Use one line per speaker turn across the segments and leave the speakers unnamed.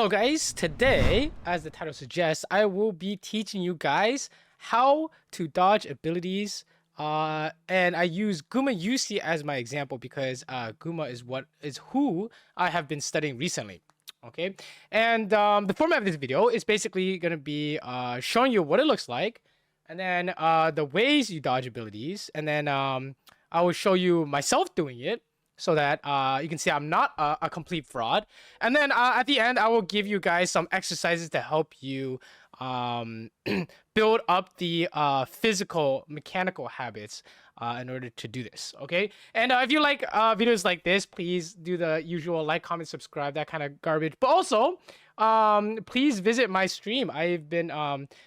Hello guys, today, as the title suggests, I will be teaching you guys how to dodge abilities, and I use Kog'maw UC as my example because Kog'maw is who I have been studying recently. Okay, and the format of this video is basically going to be showing you what it looks like, and then the ways you dodge abilities, and then I will show you myself doing it, so that you can see I'm not a complete fraud. And then at the end, I will give you guys some exercises to help you build up the physical, mechanical habits in order to do this, okay? And if you like videos like this, please do the usual like, comment, subscribe, that kind of garbage. But also, please visit my stream. I've been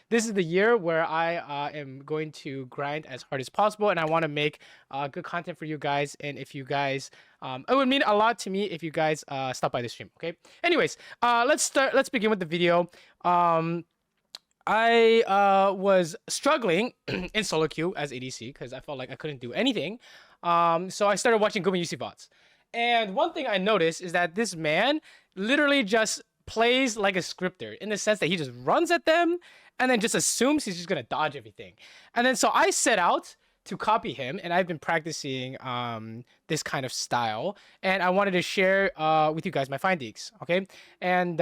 this is the year where I am going to grind as hard as possible, and I want to make good content for you guys. And if you guys it would mean a lot to me if you guys stop by the stream. Okay, anyways, let's begin with the video. I was struggling in solo queue as ADC because I felt like I couldn't do anything, so I started watching Kog'maw UC VODs. And one thing I noticed is that this man literally just plays like a scripter, in the sense that he just runs at them and then just assumes he's just gonna dodge everything. And then so I set out to copy him, and I've been practicing this kind of style, and I wanted to share with you guys my findings, okay? And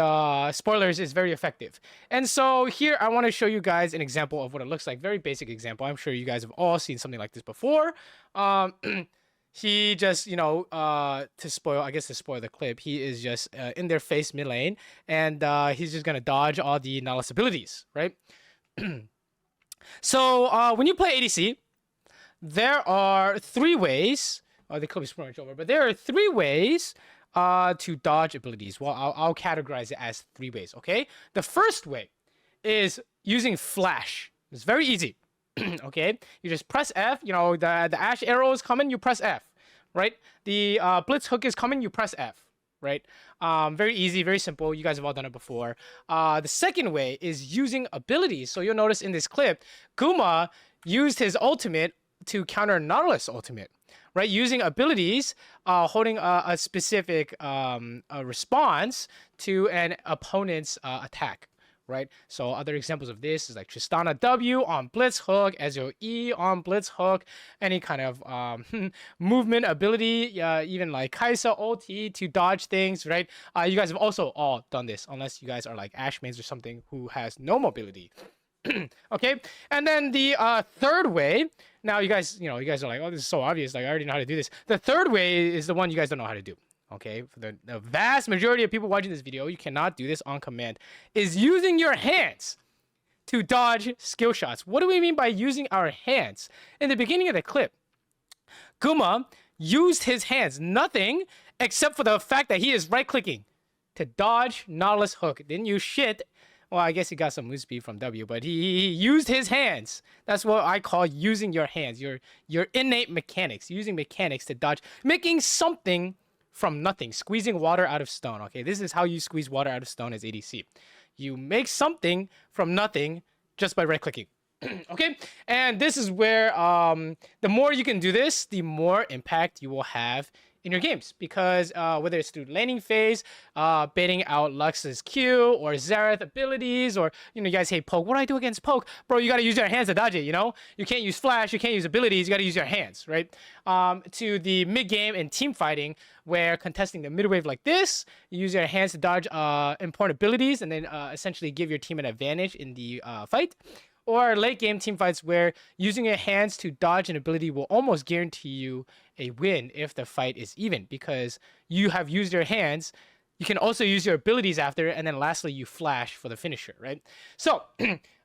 spoilers, is very effective. And so here I want to show you guys an example of what it looks like. Very basic example. I'm sure you guys have all seen something like this before. He just, you know, to spoil the clip, he is just in their face mid lane, and he's just gonna dodge all the Nautilus abilities, right? So when you play ADC, there are three ways. The clip is pretty much over, but there are three ways to dodge abilities. Well, I'll categorize it as three ways, okay? The first way is using flash. It's very easy. Okay, you just press F. You know, the Ash arrow is coming, you press F, right? The Blitz hook is coming, you press F, right? Very easy, very simple. You guys have all done it before. The second way is using abilities. So you'll notice in this clip, Kog'maw used his ultimate to counter Nautilus ultimate, right? Using abilities, holding a specific response to an opponent's attack. Right, so other examples of this is like Tristana W on Blitz Hook, Ezreal E on Blitz Hook, any kind of movement ability, even like Kai'Sa ulti to dodge things, right? You guys have also all done this, unless you guys are like Ashe mains or something who has no mobility. Okay, and then the third way, now you guys are like, oh, this is so obvious, like I already know how to do this. The third way is the one you guys don't know how to do. Okay, for the vast majority of people watching this video, you cannot do this on command, is using your hands to dodge skill shots. What do we mean by using our hands? In the beginning of the clip, Kog'maw used his hands, nothing except for the fact that he is right-clicking to dodge Nautilus hook. Didn't use shit. Well, I guess he got some move speed from W, but he used his hands. That's what I call using your hands, your innate mechanics, using mechanics to dodge, making something from nothing, squeezing water out of stone. Okay, this is how you squeeze water out of stone as ADC. You make something from nothing just by right-clicking. Okay, and this is where the more you can do this, the more impact you will have in your games, because whether it's through laning phase, baiting out Lux's Q or Xerath abilities, or you guys hate poke. What do I do against poke? Bro, you gotta use your hands to dodge it, You can't use flash, you can't use abilities, you gotta use your hands, right? To the mid game and team fighting, where contesting the mid wave like this, you use your hands to dodge important abilities and then essentially give your team an advantage in the fight. Or late game team fights where using your hands to dodge an ability will almost guarantee you a win if the fight is even, because you have used your hands. You can also use your abilities after, and then lastly you flash for the finisher, right? So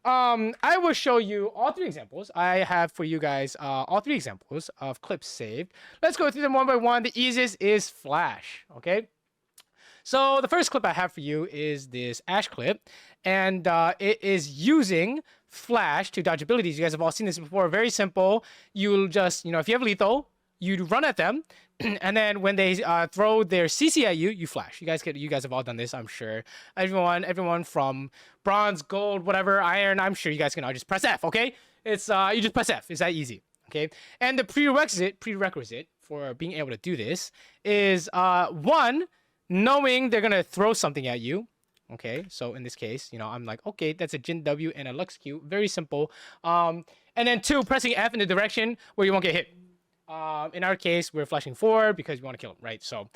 I will show you all three examples. I have for you guys all three examples of clips saved. Let's go through them one by one. The easiest is flash, okay? So the first clip I have for you is this Ashe clip, and it is using flash to dodge abilities. You guys have all seen this before. Very simple. You'll just, if you have lethal, you run at them, and then when they throw their CC at you, you flash. You guys have all done this, I'm sure. Everyone from bronze, gold, whatever, iron, I'm sure you guys can all just press F, okay? It's you just press F. It's that easy, okay? And the prerequisite for being able to do this is one, knowing they're gonna throw something at you. Okay, so in this case, I'm like, okay, that's a Jin W and a Lux Q. Very simple. And then 2, pressing F in the direction where you won't get hit. In our case, we're flashing forward because we want to kill him, right? So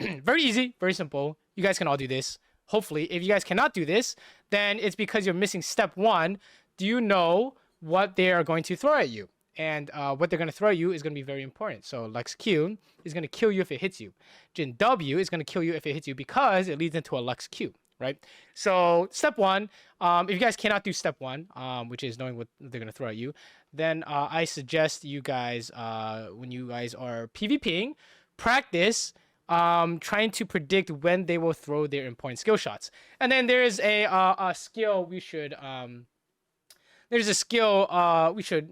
very easy, very simple. You guys can all do this. Hopefully, if you guys cannot do this, then it's because you're missing step 1. Do you know what they are going to throw at you? And what they're going to throw at you is going to be very important. So Lux Q is going to kill you if it hits you. Jin W is going to kill you if it hits you because it leads into a Lux Q, right? So step 1, if you guys cannot do step 1, which is knowing what they're going to throw at you, then I suggest you guys, when you guys are PvPing, practice trying to predict when they will throw their important skill shots. And then there's a skill we should... There's a skill we should,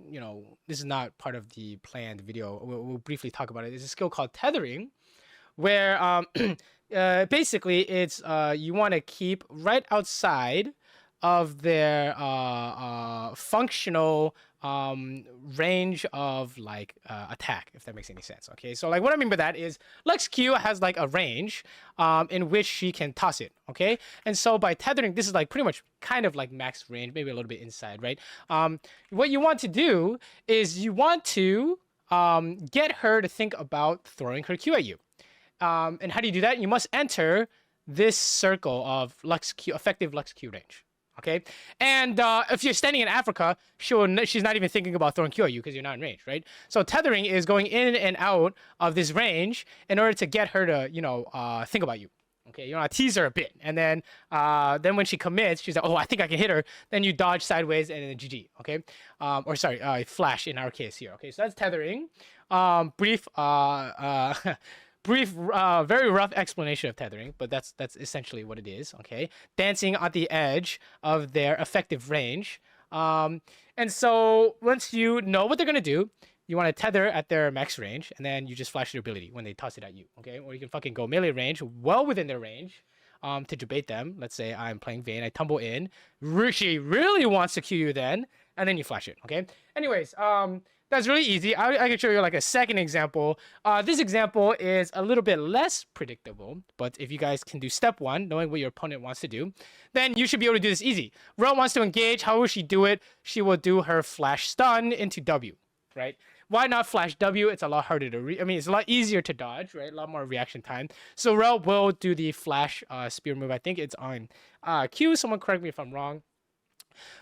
this is not part of the planned video. We'll briefly talk about it. There's a skill called tethering, where basically it's you want to keep right outside of their functional range of like attack, if that makes any sense. Okay, so like what I mean by that is Lux Q has like a range in which she can toss it. Okay, and so by tethering, this is like pretty much kind of like max range, maybe a little bit inside, right? What you want to do is you want to get her to think about throwing her Q at you. And how do you do that? You must enter this circle of Lux Q, effective Lux Q range. Okay, and if you're standing in Africa, she's not even thinking about throwing Q at you because you're not in range, right? So tethering is going in and out of this range in order to get her to, think about you. Okay, you want to tease her a bit, and then when she commits, she's like, "Oh, I think I can hit her." Then you dodge sideways and then GG. Okay, or sorry, flash in our case here. Okay, so that's tethering. Brief. Brief, very rough explanation of tethering, but that's essentially what it is. Okay, dancing at the edge of their effective range. And so once you know what they're gonna do, you want to tether at their max range, and then you just flash your ability when they toss it at you. Okay, or you can fucking go melee range, well within their range, to debate them. Let's say I'm playing Vayne, I tumble in, she really wants to Q you then, and then you flash it. Okay. Anyways, that's really easy. I can show you like a second example. This example is a little bit less predictable, but if you guys can do step 1, knowing what your opponent wants to do, then you should be able to do this easy. Ro wants to engage. How will she do it? She will do her flash stun into W, right? Why not flash W? It's a lot harder to it's a lot easier to dodge, right? A lot more reaction time. So Ro will do the flash spear move. I think it's on Q. Someone correct me if I'm wrong.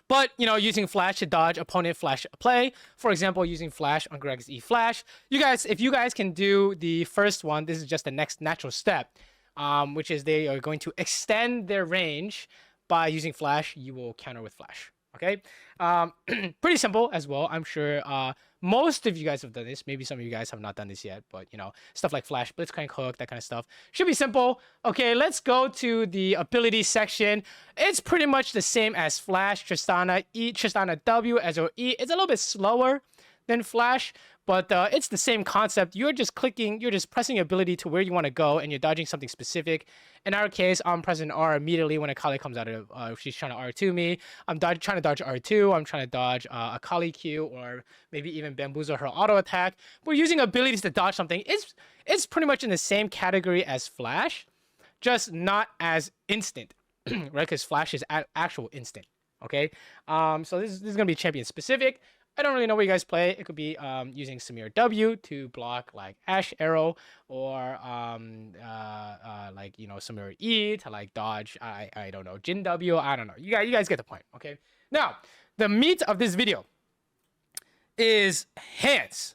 But, using flash to dodge opponent flash play, for example, using flash on Greg's E flash, if you guys can do the first one, this is just the next natural step, which is they are going to extend their range by using flash. You will counter with flash. Okay, pretty simple as well. I'm sure most of you guys have done this. Maybe some of you guys have not done this yet, but stuff like flash, blitzcrank hook, that kind of stuff should be simple. Okay, let's go to the ability section. It's pretty much the same as flash. Tristana E, Tristana W, Ezreal E. It's a little bit slower than flash, but it's the same concept. You're just pressing ability to where you want to go, and you're dodging something specific. In our case, I'm pressing R immediately when Akali comes out of, she's trying to R2 me. I'm trying to dodge R2. I'm trying to dodge Akali Q, or maybe even bamboozle her auto attack. We're using abilities to dodge something. It's pretty much in the same category as flash, just not as instant, right? Because flash is actual instant. Okay, so this is gonna be champion specific. I don't really know what you guys play. It could be using Samir W to block like Ash Arrow, or Samir E to like dodge I don't know, Jin W. I don't know. You guys get the point. Okay. Now the meat of this video is hands.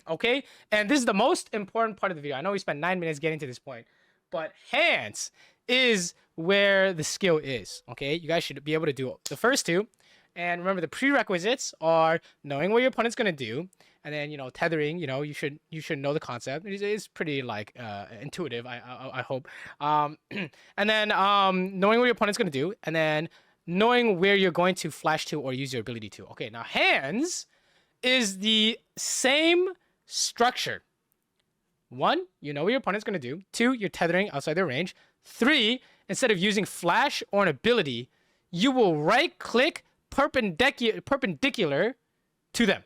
Okay, and this is the most important part of the video. I know we spent 9 minutes getting to this point, but hands is where the skill is. Okay, you guys should be able to do the first two. And remember, the prerequisites are knowing what your opponent's gonna do, and then tethering. You should know the concept. It's pretty like intuitive. I hope. And then knowing what your opponent's gonna do, and then knowing where you're going to flash to or use your ability to. Okay, now hands is the same structure. 1, you know what your opponent's gonna do. 2, you're tethering outside their range. 3, instead of using flash or an ability, you will right-click perpendicular to them.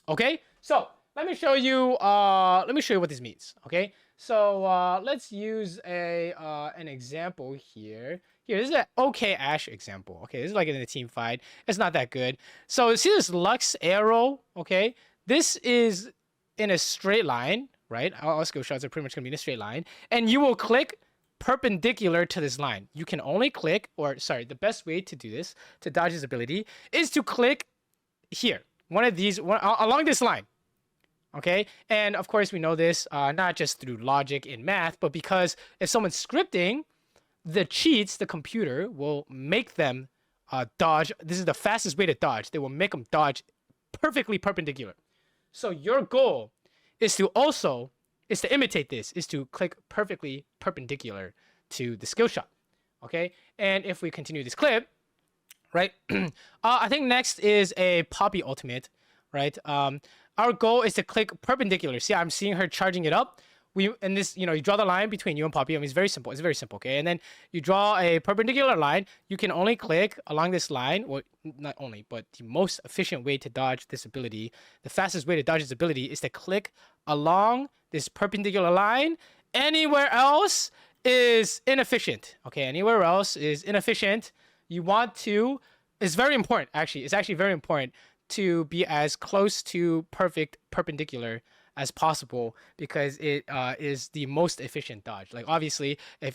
Okay, so let me show you. Let me show you what this means. Okay. So let's use an example here. Here, this is an OK Ashe example. Okay, this is like in a team fight. It's not that good. So see this Lux arrow. Okay, this is in a straight line, right? All skill shots are pretty much gonna be in a straight line, and you will click perpendicular to this line. You can only click, or sorry, the best way to do this to dodge this ability is to click here, one of these, along this line. Okay, and of course we know this not just through logic in math, but because if someone's scripting, the cheats, the computer will make them dodge. This is the fastest way to dodge. They will make them dodge perfectly perpendicular. So your goal is to imitate this, is to click perfectly perpendicular to the skill shot. Okay, and if we continue this clip, right, I think next is a Poppy ultimate, right? Our goal is to click perpendicular. See, I'm seeing her charging it up. And this, you draw the line between you and Poppy. I mean, it's very simple. It's very simple, okay? And then you draw a perpendicular line. You can only click along this line, well, not only, but the most efficient way to dodge this ability, the fastest way to dodge this ability is to click along this perpendicular line. Anywhere else is inefficient, okay? Anywhere else is inefficient. You want to, it's very important, actually. It's actually very important to be as close to perfect perpendicular as possible, because it is the most efficient dodge. Like obviously, if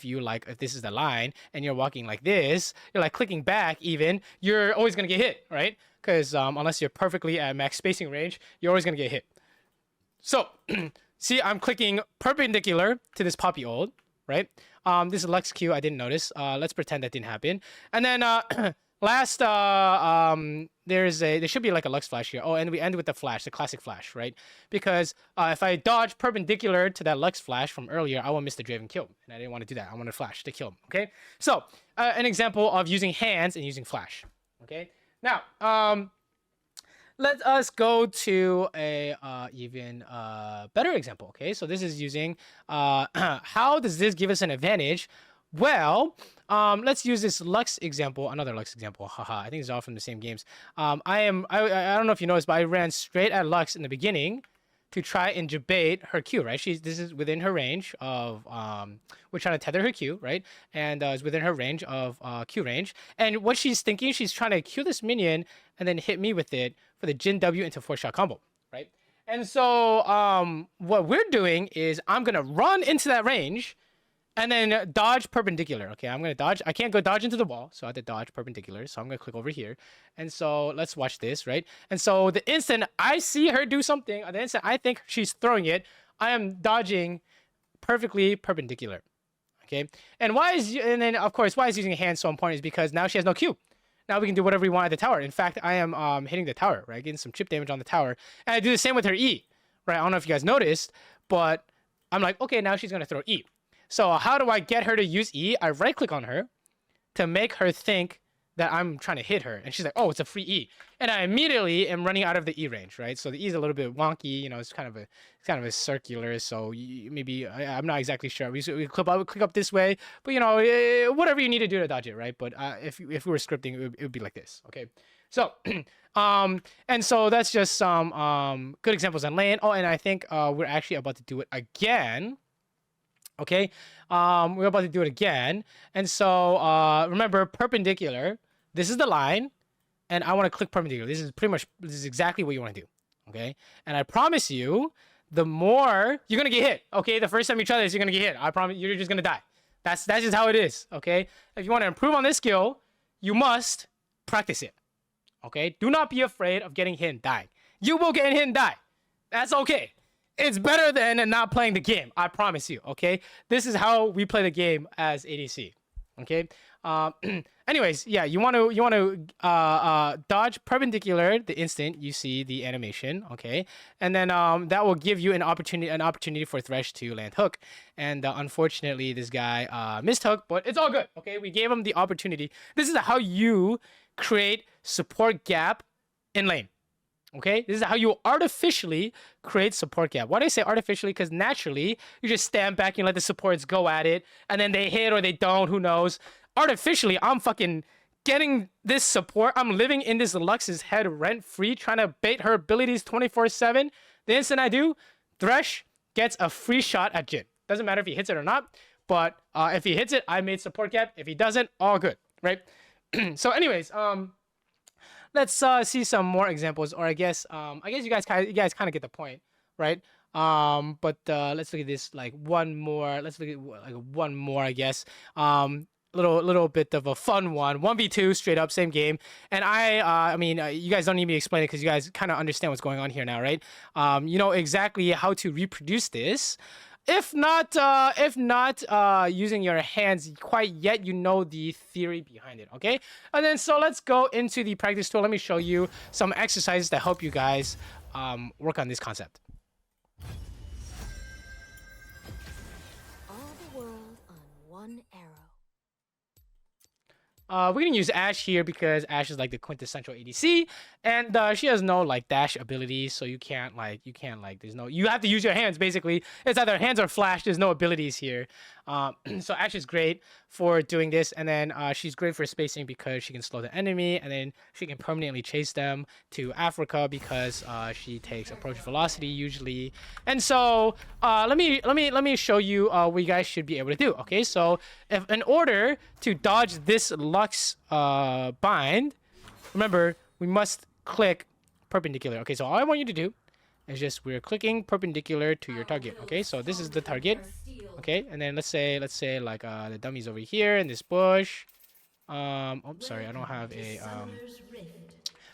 this is the line and you're walking like this, you're like clicking back even, you're always gonna get hit, right? Because unless you're perfectly at max spacing range, you're always gonna get hit. So see, I'm clicking perpendicular to this Poppy ult, right? This is Lux Q, I didn't notice. Let's pretend that didn't happen. And then last, there should be like a Lux flash here. Oh, and we end with the flash, the classic flash, right? Because if I dodge perpendicular to that Lux flash from earlier, I will miss the Draven kill. And I didn't want to do that. I want to flash to kill him, okay? So, an example of using hands and using flash, okay? Now, let us go to a even better example, okay? So this is using, how does this give us an advantage? Well, let's use this Lux example, another Lux example. Haha, I think it's all from the same games. I don't know if you noticed, but I ran straight at Lux in the beginning to try and debate her Q, right? This is within her range of, we're trying to tether her Q, right? And it's within her range of Q range. And what she's thinking, she's trying to Q this minion and then hit me with it for the Jin W into 4-shot combo, right? And so what we're doing is I'm going to run into that range and then dodge perpendicular. Okay, I'm going to dodge. I can't go dodge into the wall, so I have to dodge perpendicular. So I'm going to click over here. And so let's watch this, right? And so the instant I see her do something, the instant I think she's throwing it, I am dodging perfectly perpendicular. Okay, and then of course, why is using a hand so important is because now she has no Q. Now we can do whatever we want at the tower. In fact, I am hitting the tower, right? Getting some chip damage on the tower. And I do the same with her E, right? I don't know if you guys noticed, but I'm like, okay, now she's going to throw E. So how do I get her to use E? I right click on her to make her think that I'm trying to hit her. And she's like, oh, it's a free E. And I immediately am running out of the E range, right? So the E is a little bit wonky, it's kind of a circular. So maybe, I'm not exactly sure. We click up this way, but whatever you need to do to dodge it, right? But if we were scripting, it would be like this, okay? So, and so that's just some good examples on lane. Oh, and I think we're actually about to do it again. Okay, we're about to do it again. And so remember, perpendicular, this is the line, and I want to click perpendicular. This is exactly what you want to do, okay? And I promise you, the more you're gonna get hit, okay? The first time you try this, you're gonna get hit. I promise you're just gonna die. That's just how it is, okay? If you want to improve on this skill, you must practice it, okay? Do not be afraid of getting hit and dying. You will get hit and die. That's okay. It's better than not playing the game. I promise you. Okay. This is how we play the game as ADC. Okay. Anyways, yeah, you want to dodge perpendicular the instant you see the animation. Okay, and then that will give you an opportunity for Thresh to land hook. And unfortunately, this guy missed hook, but it's all good. Okay, we gave him the opportunity. This is how you create support gap in lane. Okay, this is how you artificially create support gap. Why do I say artificially? Because naturally, you just stand back and let the supports go at it, and then they hit or they don't, who knows. Artificially, I'm fucking getting this support. I'm living in this Lux's head rent-free, trying to bait her abilities 24/7. The instant I do, Thresh gets a free shot at Jhin. Doesn't matter if he hits it or not, but if he hits it, I made support gap. If he doesn't, all good, right? So anyways, let's see some more examples, or I guess you guys kind of get the point, right? But let's look at this like one more. Let's look at like one more, I guess. Little bit of a fun one. 1v2 straight up, same game. And I mean, you guys don't need me to explain it because you guys kind of understand what's going on here now, right? You know exactly how to reproduce this. If not using your hands quite yet, you know the theory behind it, okay? And then so let's go into the practice tool. Let me show you some exercises that help you guys work on this concept.
All the world on one arrow.
We're gonna use Ashe here because Ashe is like the quintessential ADC, and she has no like dash abilities, so you can't like you have to use your hands basically. It's either hands or flash. There's no abilities here. So Ashe is great for doing this, and then she's great for spacing because she can slow the enemy, and then she can permanently chase them to Africa because she takes approach velocity usually. And so let me show you what you guys should be able to do. Okay, so if in order to dodge this Lux bind, remember we must click perpendicular. Okay, so all I want you to do is just we're clicking perpendicular to your target. Okay, so this is the target. Okay, and then let's say like the dummy's over here in this bush. Oh, sorry, I don't have a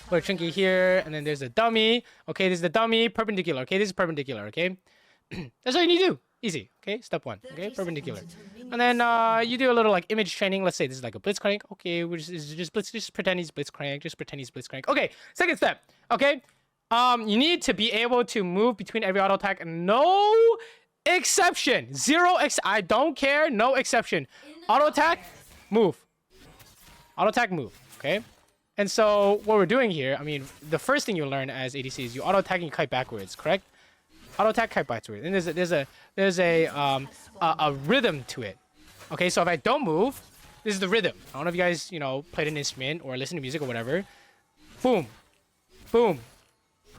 put a trinket here, and then there's the dummy. Okay, this is the dummy, perpendicular. Okay, this is perpendicular. Okay, that's all you need to do. Easy. Okay, step one. Okay, perpendicular, and then you do a little like image training. Let's say this is like a blitzcrank. Okay, just pretend he's blitzcrank. Just pretend he's blitzcrank. Okay, second step. Okay, you need to be able to move between every auto attack. No exception. I don't care. No exception. Auto attack, move. Auto attack, move. Okay. And so what we're doing here, I mean, the first thing you learn as ADC is you auto attack and you kite backwards, correct? Auto attack, kite backwards, and there's a rhythm to it. Okay, so if I don't move, this is the rhythm. I don't know if you guys played an instrument or listen to music or whatever. Boom, boom,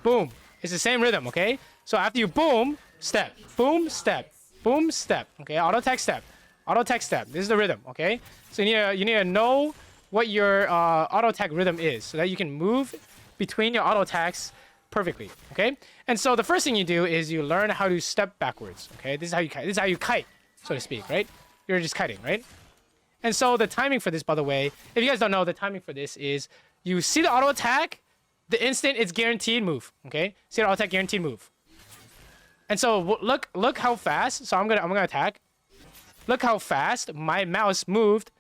boom. It's the same rhythm. Okay, so after you boom, step, boom, step, boom, step. Okay, auto attack, step, auto attack, step. This is the rhythm. Okay, so you need to know what your auto attack rhythm is so that you can move between your auto attacks perfectly. Okay, and so the first thing you do is you learn how to step backwards. Okay, this is how you kite. This is how you kite, so to speak, right? You're just kiting, right? And so the timing for this, by the way, if you guys don't know, the timing for this is you see the auto attack, the instant it's guaranteed move. Okay, see the auto attack, guaranteed move. And so look how fast. So I'm gonna attack. Look how fast my mouse moved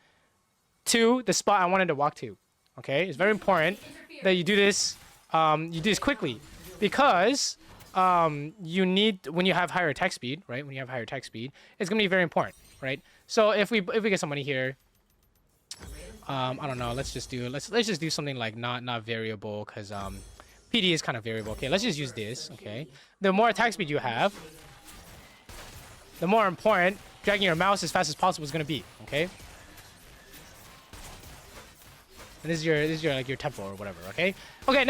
to the spot I wanted to walk to. Okay, it's very important that you do this. You do this quickly because you need, when you have higher attack speed, right? When you have higher attack speed, it's gonna be very important, right? So if we get somebody here, I don't know. Let's just do something like not variable because PD is kind of variable. Okay, let's just use this. Okay, the more attack speed you have, the more important dragging your mouse as fast as possible is gonna be. Okay. And this is your like your tempo or whatever. Okay. Okay.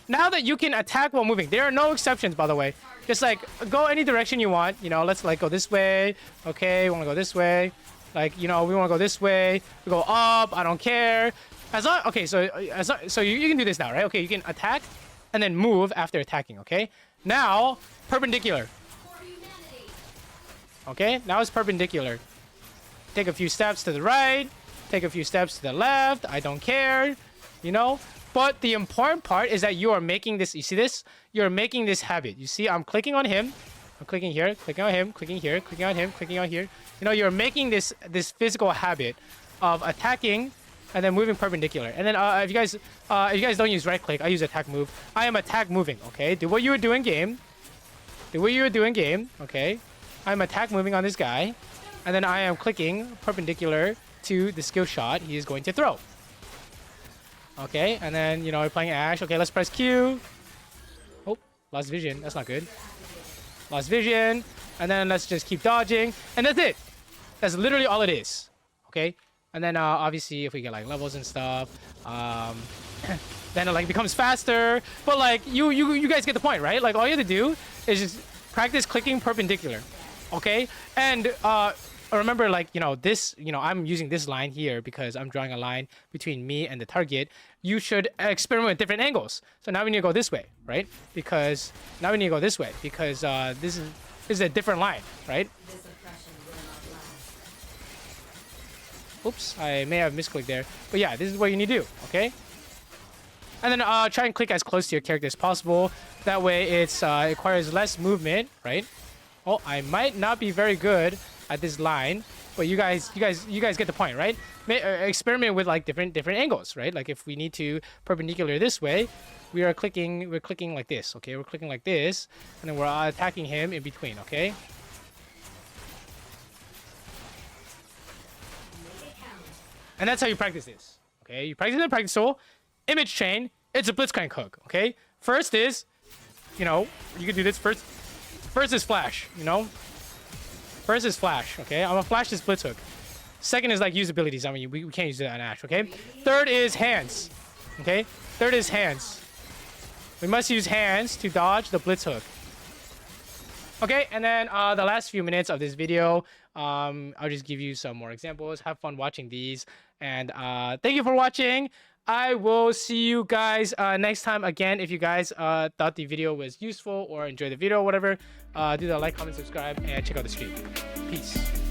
Now that you can attack while moving, there are no exceptions, by the way. Just like go any direction you want. Let's like go this way. Okay, we want to go this way. Like we want to go this way. We go up. I don't care. Okay, so you can do this now, right? Okay, you can attack and then move after attacking. Okay. Now perpendicular. Okay. Now it's perpendicular. Take a few steps to the right. Take a few steps to the left. I don't care. But the important part is that you are making this. You see this? You're making this habit. You see, I'm clicking on him. I'm clicking here, clicking on him, clicking here, clicking on him, clicking on here. You're making this physical habit of attacking and then moving perpendicular. And then if you guys don't use right click, I use attack move. I am attack moving. Okay, do what you were doing game. Do what you were doing game. Okay, I'm attack moving on this guy, and then I am clicking perpendicular to the skill shot he is going to throw. Okay, and then we're playing Ashe. Okay, let's press Q. Oh, lost vision. That's not good. Lost vision, and then let's just keep dodging, and that's it. That's literally all it is. Okay, and then obviously if we get like levels and stuff, then it like becomes faster. But like you guys get the point, right? Like all you have to do is just practice clicking perpendicular, okay? And remember, like, you know, this, you know, I'm using this line here because I'm drawing a line between me and the target. You should experiment with different angles. So now we need to go this way, right? Because now we need to go this way because this is a different line, right? Oops, I may have misclicked there. But yeah, this is what you need to do, okay? And then try and click as close to your character as possible. That way it requires less movement, right? Oh, I might not be very good at this line, but you guys get the point, right? Experiment with like different angles, right? Like if we need to perpendicular this way, we're clicking like this, okay? We're clicking like this, and then we're attacking him in between, okay? And that's how you practice this, okay? You practice in the practice tool, image chain. It's a blitzcrank hook, okay? First is, you know, you can do this first. First is flash, you know. First is flash, okay? I'm gonna flash this blitz hook. Second is like usabilities. I mean, we can't use it on Ashe, okay? Third is hands, okay? Third is hands. We must use hands to dodge the blitz hook. Okay, and then the last few minutes of this video, I'll just give you some more examples. Have fun watching these, and thank you for watching. I will see you guys next time. Again, if you guys thought the video was useful or enjoyed the video or whatever, do the like, comment, subscribe, and check out the stream. Peace.